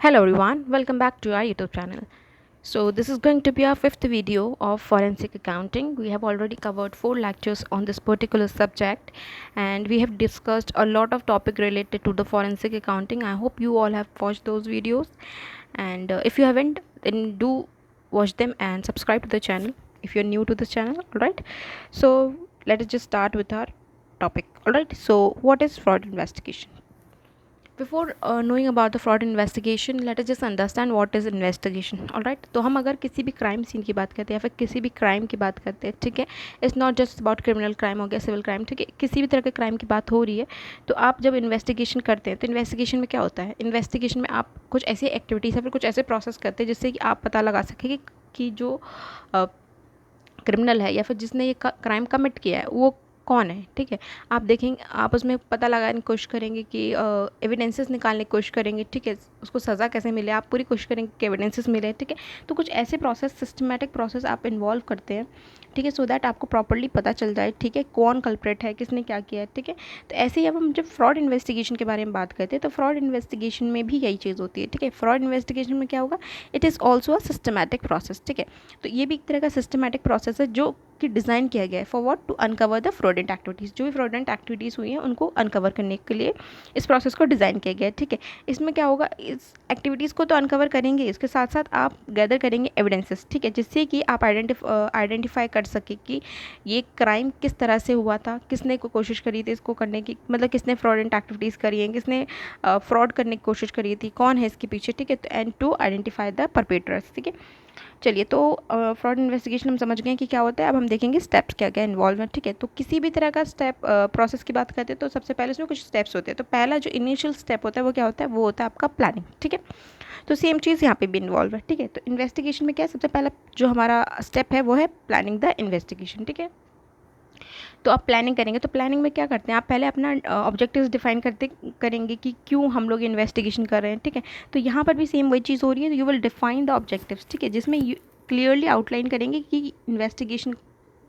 Hello everyone, welcome back to our YouTube channel. So this is going to be our fifth video of forensic accounting. We have already covered 4 lectures on this particular subject and we have discussed a lot of topic related to the forensic accounting. I hope you all have watched those videos, and if you haven't, then do watch them and subscribe to the channel if you're new to this channel. Alright, so let us just start with our topic. Alright, so what is fraud investigation? Before knowing about the fraud investigation, let us just understand what is investigation. Alright, तो हम अगर किसी भी crime scene की बात करते हैं या फिर किसी भी क्राइम की बात करते हैं, ठीक है, it's not just about criminal crime हो गया, सिविल क्राइम, ठीक है, किसी भी तरह के क्राइम की बात हो रही है तो आप जब इन्वेस्टिगेशन करते हैं तो इन्वेस्टिगेशन में क्या होता है, इन्वेस्टिगेशन में आप कुछ ऐसी एक्टिविटीज़ या फिर कुछ ऐसे प्रोसेस करते हैं जिससे कि आप पता लगा सकें कि जो क्रिमिनल है या फिर जिसने ये क्राइम कमिट किया है वो कौन है. ठीक है, आप देखेंगे, आप उसमें पता लगाने की कोशिश करेंगे कि एविडेंसेस निकालने की कोशिश करेंगे. ठीक है, उसको सज़ा कैसे मिले, आप पूरी कोशिश करेंगे कि एविडेंसेस मिले. ठीक है, तो कुछ ऐसे प्रोसेस, सिस्टमेटिक प्रोसेस आप इन्वॉल्व करते हैं. ठीक है, सो दैट आपको प्रॉपर्ली पता चल जाए, ठीक है, कौन कल्प्रेट है, किसने क्या किया है. ठीक है, तो ऐसे ही अब हम जब फ्रॉड इन्वेस्टिगेशन के बारे में बात करते हैं तो फ्रॉड इन्वेस्टिगेशन में भी यही चीज़ होती है. ठीक है, फ्रॉड इन्वेस्टिगेशन में क्या होगा, it is also a systematic process. ठीक है, तो ये भी एक तरह का सिस्टमैटिक प्रोसेस है जो कि डिज़ाइन किया गया है for what, to uncover the fraudulent activities. जो भी फ्रॉडेंट एक्टिविटीज़ हुई हैं उनको अनकवर करने के लिए इस प्रोसेस को डिज़ाइन किया गया है. ठीक है, इसमें क्या होगा, इस एक्टिविटीज़ को तो अनकवर करेंगे, इसके साथ साथ आप गैदर करेंगे एविडेंसेस. ठीक है, जिससे कि आप आइडेंटिफाई कर सके कि ये क्राइम किस तरह से हुआ था, किसने को कोशिश करी थी इसको करने की, मतलब किसने फ्रॉडेंट एक्टिविटीज़ करी हैं, किसने फ्रॉड करने की कोशिश करी थी, कौन है इसके पीछे. ठीक है, तो एंड टू आइडेंटिफाई द परपेट्रर्स. ठीक है, चलिए, तो फ्रॉड इन्वेस्टिगेशन हम समझ गए कि क्या होता है. अब हम देखेंगे स्टेप्स क्या क्या इन्वॉल्व हैं. ठीक है, तो किसी भी तरह का स्टेप प्रोसेस की बात करते हैं तो सबसे पहले इसमें कुछ स्टेप्स होते हैं. तो पहला जो इनिशियल स्टेप होता है वो क्या होता है, वो होता है आपका प्लानिंग. ठीक है, तो सेम चीज़ यहाँ पे भी इन्वॉल्व है. ठीक है, तो इन्वेस्टिगेशन में क्या है, सबसे पहला जो हमारा स्टेप है वो है प्लानिंग द इन्वेस्टिगेशन. ठीक है, तो आप प्लानिंग करेंगे, तो प्लानिंग में क्या करते हैं, आप पहले अपना ऑब्जेक्टिव्स डिफाइन करते करेंगे कि क्यों हम लोग इन्वेस्टिगेशन कर रहे हैं. ठीक है, तो यहाँ पर भी सेम वही चीज़ हो रही है. You will define the objectives. ठीक है, जिसमें क्लियरली आउटलाइन करेंगे कि इन्वेस्टिगेशन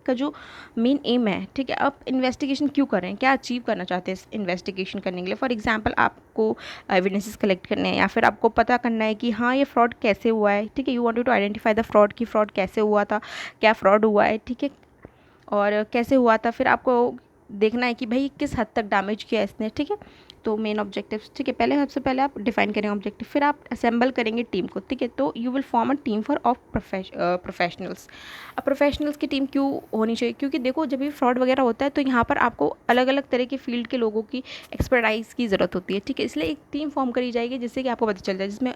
का जो मेन एम है. ठीक है, आप इन्वेस्टिगेशन क्यों कर रहे हैं, क्या अचीव करना चाहते हैं इस इन्वेस्टिगेशन करने के लिए. फॉर एग्जांपल, आपको एविडेंसेस कलेक्ट करने हैं या फिर आपको पता करना है कि हाँ ये फ्रॉड कैसे हुआ है. ठीक है, you wanted to identify the fraud, कि फ्रॉड कैसे हुआ था, क्या फ्रॉड हुआ है. ठीक है, और कैसे हुआ था, फिर आपको देखना है कि भाई किस हद तक डैमेज किया इसने. ठीक है, तो मेन ऑब्जेक्टिव्स. ठीक है, पहले सबसे पहले आप डिफाइन करेंगे ऑब्जेक्टिव, फिर आप असेंबल करेंगे टीम को. ठीक है, तो you will form a team for of professionals. अब प्रोफेशनल्स की टीम क्यों होनी चाहिए, क्योंकि देखो जब भी फ्रॉड वगैरह होता है तो यहाँ पर आपको अलग अलग तरह के फील्ड के लोगों की एक्सपर्टाइज की ज़रूरत होती है. ठीक है, इसलिए एक टीम फॉर्म करी जाएगी जिससे कि आपको पता चल जाए, जिसमें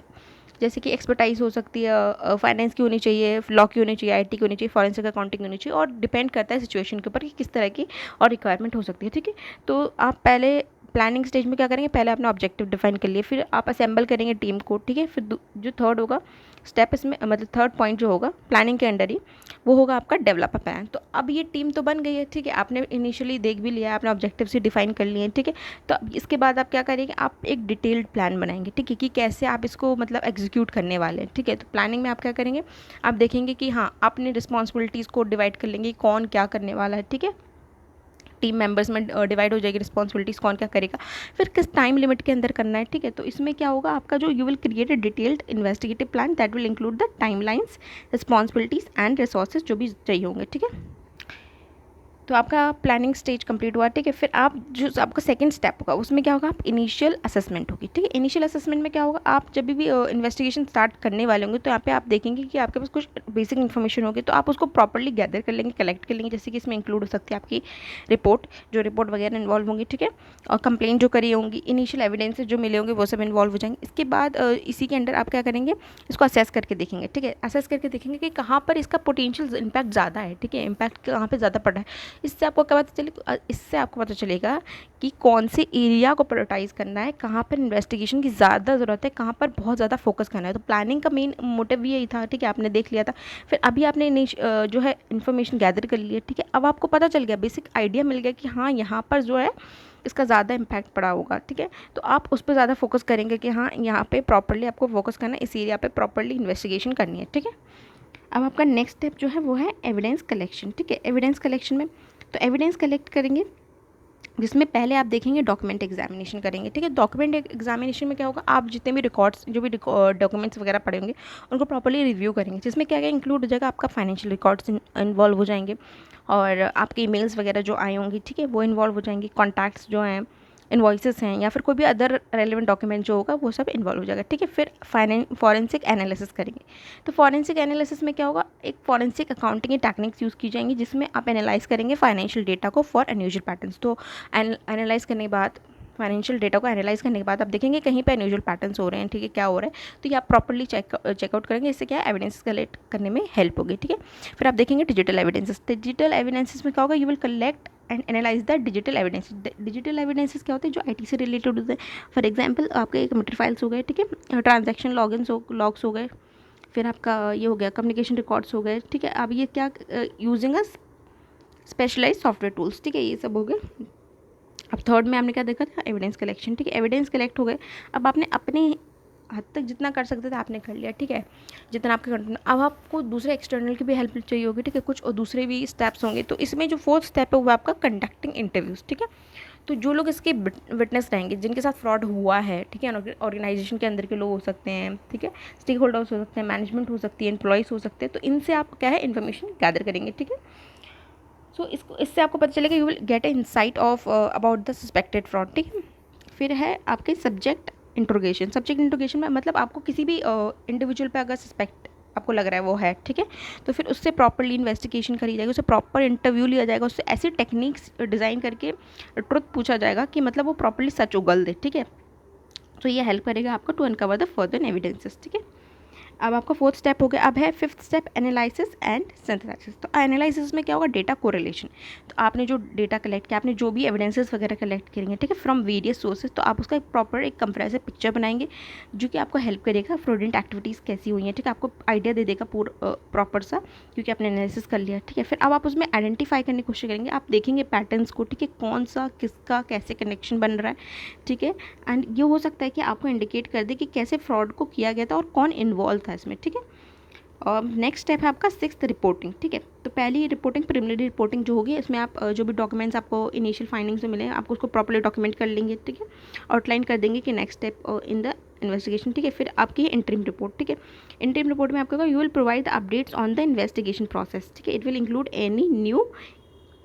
जैसे कि एक्सपर्टाइज हो सकती है, फाइनेंस की होनी चाहिए, लॉ की होनी चाहिए, आईटी की होनी चाहिए, फॉरेंसिक अकाउंटिंग की होनी चाहिए, और डिपेंड करता है सिचुएशन के ऊपर कि किस तरह की और रिक्वायरमेंट हो सकती है. ठीक है, तो आप पहले प्लानिंग स्टेज में क्या करेंगे, पहले अपना ऑब्जेक्टिव डिफाइन कर लिए, फिर आप असेंबल करेंगे टीम को. ठीक है, फिर जो थर्ड होगा स्टेप इसमें, मतलब थर्ड पॉइंट जो होगा प्लानिंग के अंडर ही, वो होगा आपका डेवलप प्लान. तो अब ये टीम तो बन गई है. ठीक है, आपने इनिशियली देख भी लिया है, आपने ऑब्जेक्टिव से डिफाइन कर लिए हैं. ठीक है, तो अब इसके बाद आप क्या करेंगे, आप एक डिटेल्ड प्लान बनाएंगे. ठीक है, कि कैसे आप इसको मतलब एग्जीक्यूट करने वाले हैं. ठीक है, तो प्लानिंग में आप क्या करेंगे, आप देखेंगे कि हाँ आपने रिस्पॉन्सिबिलिटीज़ को डिवाइड कर लेंगे, कौन क्या करने वाला है. ठीक है, टीम मेंबर्स में डिवाइड हो जाएगी रिस्पॉन्सिबिलिटीज़, कौन क्या करेगा, फिर किस टाइम लिमिट के अंदर करना है. ठीक है, तो इसमें क्या होगा, आपका जो you will create a detailed investigative plan that will include the time lines, responsibilities and resources जो भी चाहिए होंगे. ठीक है, तो आपका प्लानिंग स्टेज कंप्लीट हुआ. ठीक है, फिर आप जो आपका सेकंड स्टेप होगा उसमें क्या होगा, आप इनिशियल असेसमेंट होगी. ठीक है, इनिशियल असेसमेंट में क्या होगा, आप जब भी इन्वेस्टिगेशन स्टार्ट करने वाले होंगे तो यहाँ पे आप देखेंगे कि आपके पास कुछ बेसिक इन्फॉर्मेशन होगी, तो आप उसको प्रॉपरली गैदर कर लेंगे, कलेक्ट कर लेंगे. जैसे कि इसमें इंक्लूड हो सकती है आपकी रिपोर्ट, जो रिपोर्ट वगैरह इन्वॉल्व होंगी. ठीक है, और कंप्लेंट जो करी होंगी, इनिशियल एविडेंसेज जो मिले होंगे वो सब इन्वॉल्व हो जाएंगे. इसके बाद इसी के अंडर आप क्या करेंगे, इसको असेस करके देखेंगे. ठीक है, असेस करके देखेंगे कि कहाँ पर इसका पोटेंशियल इम्पैक्ट ज़्यादा है. ठीक है, इम्पैक्ट कहाँ पर ज़्यादा पड़ रहा है. इससे आपको पता चलेगा कि कौन से एरिया को प्रायोरिटाइज करना है, कहाँ पर इन्वेस्टिगेशन की ज़्यादा ज़रूरत है, कहाँ पर बहुत ज़्यादा फोकस करना है. तो प्लानिंग का मेन मोटिव भी यही था. ठीक है, आपने देख लिया था, फिर अभी आपने जो है इन्फॉर्मेशन गैदर कर ली है. ठीक है, अब आपको पता चल गया, बेसिक आइडिया मिल गया कि हाँ यहाँ पर जो है इसका ज़्यादा इम्पैक्ट पड़ा होगा. ठीक है, तो आप उस पर ज़्यादा फोकस करेंगे कि हाँ यहाँ पे प्रॉपरली आपको फोकस करना है, इस एरिया पे प्रॉपरली इन्वेस्टिगेशन करनी है. ठीक है, अब आपका नेक्स्ट स्टेप जो है वो है एविडेंस कलेक्शन. ठीक है, एविडेंस कलेक्शन में तो एविडेंस कलेक्ट करेंगे जिसमें पहले आप देखेंगे डॉक्यूमेंट एग्जामिनेशन करेंगे, ठीक है। डॉक्यूमेंट एग्जामिनेशन में क्या होगा, आप जितने भी रिकॉर्ड्स जो भी डॉक्यूमेंट्स वगैरह पड़े होंगे उनको प्रॉपर्ली रिव्यू करेंगे, जिसमें क्या क्या इंक्लूड हो जाएगा, आपका फाइनेंशियल रिकॉर्ड्स इन्वॉल्व हो जाएंगे और आपके ईमेल्स वगैरह जो आए होंगे, ठीक है, वो इन्वॉल्व हो जाएंगे, कॉन्टैक्ट्स जो हैं, इन्वॉइसेस हैं या फिर कोई भी अदर रेलिवेंट डॉक्यूमेंट जो होगा वो सब इन्वॉल्व हो जाएगा, ठीक है। फिर फॉरेंसिक एनालिसिस करेंगे। तो फॉरेंसिक एनालिसिस में क्या होगा, एक फॉरेंसिक अकाउंटिंग की टेक्निक्स यूज़ की जाएंगी जिसमें आप एनालाइज करेंगे फाइनेंशियल डेटा को फॉर अनयूजुअल पैटर्न्स। तो एनालाइज करने के बाद, फाइनेंशियल डेटा को एनालाइज करने के बाद आप देखेंगे कहीं पे अनयूजुअल पैटर्न्स हो रहे हैं, ठीक है, क्या हो रहा है, तो ये आप प्रॉपर्ली चेकआउट करेंगे। इससे क्या है, एविडेंस कलेक्ट करने में हेल्प होगी, ठीक है। फिर आप देखेंगे डिजिटल एविडेंसेस। डिजिटल एविडेंसेस में क्या होगा, you will collect and analyse the digital evidence. Digital evidences क्या होते हैं, जो आईटी से रिलेटेड होते हैं। फॉर एग्जांपल आपके कंप्यूटर फाइल्स हो गए, ठीक है, ट्रांजैक्शन लॉग्स हो गए, फिर आपका ये हो गया कम्युनिकेशन रिकॉर्ड्स हो गए, ठीक है। अब ये क्या using a specialise software tools, ठीक है, ये सब हो गए। अब थर्ड में आपने क्या देखा था, एविडेंस कलेक्शन, ठीक है। एविडेंस कलेक्ट हो गए, अब आपने अपने हद तक जितना कर सकते थे आपने कर लिया, ठीक है, जितना आपके कंट्रोल। अब आपको दूसरे एक्सटर्नल की भी हेल्प चाहिए होगी, ठीक है, कुछ और दूसरे भी स्टेप्स होंगे। तो इसमें जो फोर्थ स्टेप है वो आपका कंडक्टिंग इंटरव्यूज़, ठीक है। तो जो लोग इसके विटनेस रहेंगे, जिनके साथ फ्रॉड हुआ है, ठीक है, ऑर्गेनाइजेशन के अंदर के लोग हो सकते हैं, ठीक है, स्टेक होल्डर्स हो सकते हैं, मैनेजमेंट हो सकती है, एम्प्लॉयज़ हो सकते हैं, तो इनसे आप क्या है इन्फॉर्मेशन गैदर करेंगे, ठीक है। सो इससे आपको पता चलेगा, you will get A insight of about the suspected fraud, ठीक है। फिर है आपके सब्जेक्ट इंट्रोगेशन में मतलब आपको किसी भी इंडिविजुअल पे अगर सस्पेक्ट आपको लग रहा है वो है, ठीक है, तो फिर उससे प्रॉपरली इन्वेस्टिगेशन करी जाएगी, उससे प्रॉपर इंटरव्यू लिया जाएगा, उससे ऐसी टेक्निक्स डिज़ाइन करके ट्रुथ पूछा जाएगा कि मतलब वो प्रॉपरली सच उगल दे, ठीक है। तो ये हेल्प करेगा आपको to uncover the further evidences, ठीक है। अब आपका फोर्थ स्टेप हो गया। अब है fifth step, analysis and synthesis. तो एनालिसिस में क्या होगा, डेटा कोरिलेशन। तो आपने जो डेटा कलेक्ट किया, आपने जो भी एविडेंसेस वगैरह कलेक्ट करेंगे, ठीक है, फ्रॉम वेरियस सोर्सेज, तो आप उसका एक प्रॉपर एक कंप्रेसिव पिक्चर बनाएंगे जो कि आपको हेल्प करेगा फ्रॉडेंट एक्टिविटीज़ कैसी हुई हैं, ठीक है, आपको आइडिया दे देगा पूरा प्रॉपर सा, क्योंकि आपने एनालिसिस कर लिया, ठीक है। फिर अब आप उसमें आइडेंटिफाई करने की कोशिश करेंगे, आप देखेंगे पैटर्न्स को, ठीक है, कौन सा किसका कैसे कनेक्शन बन रहा है, ठीक है। एंड ये हो सकता है कि आपको इंडिकेट कर दे कि कैसे फ्रॉड को किया गया था और कौन इन्वॉल्व था इसमें, ठीक है। और नेक्स्ट स्टेप है आपका सिक्स्थ, रिपोर्टिंग, ठीक है। तो पहली रिपोर्टिंग प्रिलिमिनरी रिपोर्टिंग जो होगी, इसमें आप जो भी डॉक्यूमेंट्स आपको इनिशियल फाइंडिंग्स में मिले आप उसको प्रॉपर्ली डॉक्यूमेंट कर लेंगे, ठीक है, आउटलाइन कर देंगे कि next step in the investigation, ठीक है। फिर आपकी इंटरिम रिपोर्ट, ठीक है। इंटरिम रिपोर्ट में आपको you will provide the updates on the investigation process, ठीक है। It will include any new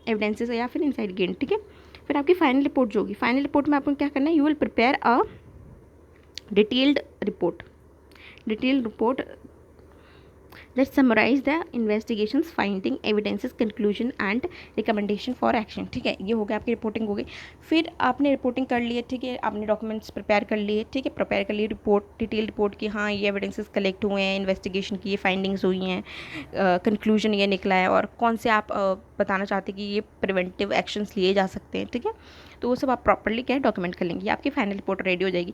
evidences या फिर इनसाइड गेन, ठीक है। फिर आपकी फाइनल रिपोर्ट जो होगी, फाइनल रिपोर्ट में आपको क्या करना है, you will prepare a detailed report that summarize the investigations finding evidences conclusion and recommendation for action, ठीक है। ये हो गया आपकी रिपोर्टिंग हो गई। फिर आपने रिपोर्टिंग कर ली है, ठीक है, आपने डॉक्यूमेंट्स प्रिपेयर कर लिए, ठीक है, प्रिपेयर कर लिए रिपोर्ट, डिटेल रिपोर्ट की, हाँ ये एविडेंसेस कलेक्ट हुए हैं, इन्वेस्टिगेशन की ये फाइंडिंग्स हुई हैं, कंक्लूजन ये निकला है और कौन से आप बताना चाहते हैं कि ये प्रिवेंटिव एक्शंस लिए जा सकते हैं, ठीक है। तो वो सब आप प्रॉपरली क्या है डॉक्यूमेंट कर लेंगे, आपकी फाइनल रिपोर्ट रेडी हो जाएगी।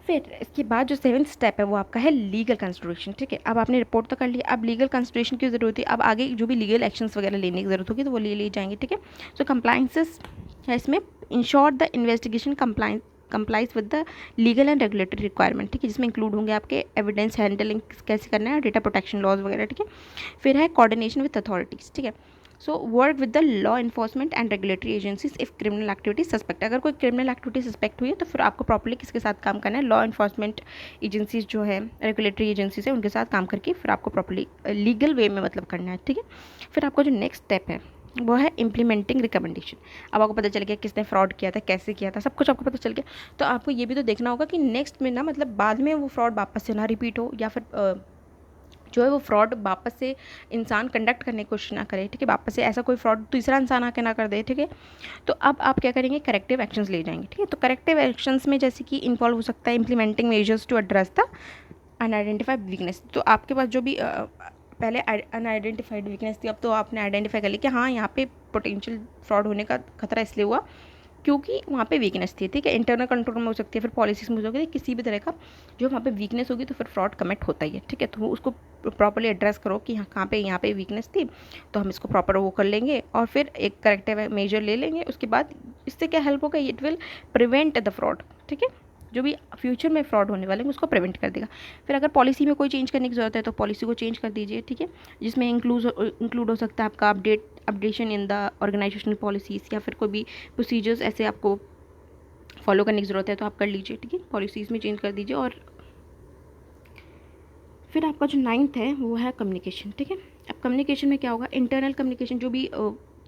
फिर इसके बाद जो सेवन्थ स्टेप है वो आपका है लीगल कंसिडरेशन, ठीक है। अब आपने रिपोर्ट तो कर ली, अब लीगल कंसिडरेशन की ज़रूरत है, अब आगे जो भी लीगल एक्शंस वगैरह लेने की ज़रूरत होगी तो वो ले ली जाएंगे, ठीक है। सो कंप्लाइंसेस है इसमें, ensure the investigation complies with the legal and regulatory requirement, ठीक है, जिसमें इंक्लूड होंगे आपके एविडेंस हैंडलिंग कैसे करना है, डेटा प्रोटेक्शन लॉज वगैरह, ठीक है। फिर है कोऑर्डिनेशन विद अथॉरिटीज़, ठीक है। So work with the law enforcement and regulatory agencies if criminal activity suspect. अगर कोई क्रिमिनल एक्टिविटी सस्पेक्ट हुई है तो फिर आपको प्रॉपर्ली किसके साथ काम करना है, लॉ इन्फोर्समेंट एजेंसीज जो है, रेगुलेटरी एजेंसीज है, उनके साथ काम करके फिर आपको प्रॉपर्ली लीगल वे में मतलब करना है, ठीक है। फिर आपका जो नेक्स्ट स्टेप है वो है इम्प्लीमेंटिंग रिकमेंडेशन। अब आपको पता चल गया किसने फ्रॉड किया था, कैसे किया था, सब कुछ आपको पता चल गया। तो आपको ये भी तो देखना होगा कि नेक्स्ट में ना मतलब बाद में वो फ्रॉड वापस से ना रिपीट हो, या फिर जो है वो फ्रॉड वापस से इंसान कंडक्ट करने की कोशिश ना करे, ठीक है, वापस से ऐसा कोई फ्रॉड तीसरा इंसान आके ना कर दे, ठीक है। तो अब आप क्या करेंगे, करेक्टिव एक्शंस ले जाएंगे, ठीक है। तो करेक्टिव एक्शंस में जैसे कि इन्वॉल्व हो सकता है implementing measures to address the unidentified weakness. तो आपके पास जो भी पहले अनआइडेंटिफाइड वीकनेस थी, अब तो आपने आइडेंटिफाई कर लिया कि हाँ यहाँ पे पोटेंशियल फ्रॉड होने का खतरा इसलिए हुआ क्योंकि वहाँ पे वीकनेस थी, ठीक है। इंटरनल कंट्रोल में हो सकती है, फिर पॉलिसीज में हो सकती है, किसी भी तरह का जो वहाँ पे वीकनेस होगी तो फिर फ्रॉड कमिट होता ही है, ठीक है। तो उसको प्रॉपर्ली एड्रेस करो कि हाँ कहाँ पे यहाँ पे वीकनेस थी, तो हम इसको प्रॉपर वो कर लेंगे और फिर एक करेक्टिव मेजर ले लेंगे। उसके बाद इससे क्या हेल्प होगा, it will prevent the fraud, ठीक है। जो भी फ्यूचर में फ्रॉड होने वाले हैं उसको प्रिवेंट कर देगा। फिर अगर पॉलिसी में कोई चेंज करने की ज़रूरत है तो पॉलिसी को चेंज कर दीजिए, ठीक है, जिसमें इंक्लूड हो सकता है आपका updation in the organisational policies, या फिर कोई भी प्रोसीजर्स ऐसे आपको फॉलो करने की ज़रूरत है तो आप कर लीजिए, ठीक है, पॉलिसीज़ में चेंज कर दीजिए। और फिर आपका जो 9th है वो है कम्युनिकेशन, ठीक है। अब कम्युनिकेशन में क्या होगा, इंटरनल कम्युनिकेशन जो भी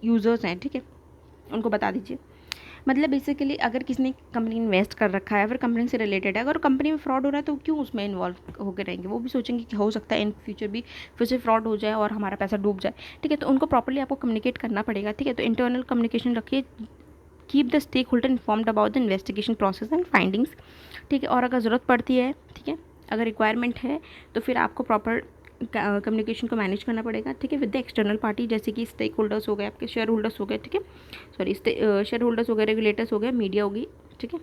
यूज़र्स हैं, ठीक है, उनको बता दीजिए। मतलब बेसिकली अगर किसी ने कंपनी इन्वेस्ट कर रखा है, फिर कंपनी से रिलेटेड है, अगर कंपनी में फ्रॉड हो रहा है तो क्यों उसमें इन्वॉल्व होकर रहेंगे, वो भी सोचेंगे कि हो सकता है इन फ्यूचर भी फिर से फ्रॉड हो जाए और हमारा पैसा डूब जाए, ठीक है। तो उनको प्रॉपर्ली आपको कम्युनिकेट करना पड़ेगा, ठीक है। तो इंटरनल कम्युनिकेशन रखिए, keep the stake holder informed about the investigation process and findings, ठीक है। और अगर ज़रूरत पड़ती है, ठीक है, अगर रिक्वायरमेंट है तो फिर आपको प्रॉपर कम्युनिकेशन को मैनेज करना पड़ेगा, ठीक है, विद द एक्सटर्नल पार्टी, जैसे कि स्टेक होल्डर्स हो गए, आपके शेयर होल्डर्स हो गए, ठीक है, सॉरी शेयर होल्डर्स हो गए, रेगुलेटर्स हो गए, मीडिया होगी, ठीक है।